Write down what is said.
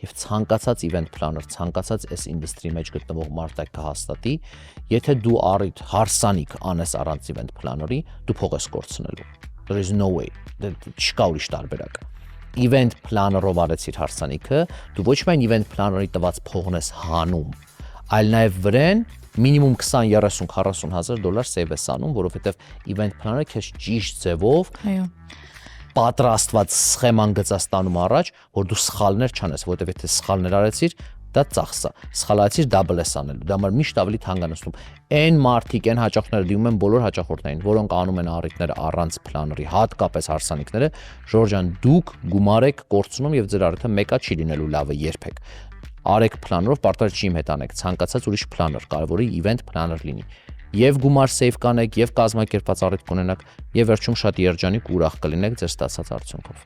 Եվ ցանկացած event planner, ցանկացած այս ինդուստրիի մեջ գտնվող մարդ կհաստատի, եթե դու առիթ հարսանիք անես առանց event planner-ի, դու փող ես կորցնելու։ There is no way, չկա ուրիշ տարբերակ։ Event planner-ով արեցիր հարսանիքը, դու ոչ միայն event planner-ի տված փողն ես հանում, այլ նաև վրան մինիմում 20, 30, 40 հազար դոլար save ես անում, որովհետև event planner-ը քեզ ճիշտ ձևով պատրաստված սխեման գծած տանում առաջ, որ դու սխալներ չանես, որովհետև եթե սխալներ արեցիր, դա ծախս է։ Սխալ արեցիր double ես անելու։ Դա համար միշտ ավելի թանկ անցնում։ Այն մարդիկ, այն հաճախորդները դիմում են բոլոր հաճախորդներին, որոնք անում են առիթները առանց planner-ի, հատկապես հարսանիքները, Ժորժ ջան, դուք գումար եք կորցնում եւ ձեր առիթը մեկա չի լինելու լավը երբեք։ Արեք planner-ով, պարտադիր չի մտանեք, ցանկացած ուրիշ planner, կարևորի event planner լինի։ Եվ գումար save կանեք, եւ կազմակերպված առիթ կունենաք, եւ վերջում շատ երջանիկ ու ուրախ կլինեք ձեր ստացած արդյունքով։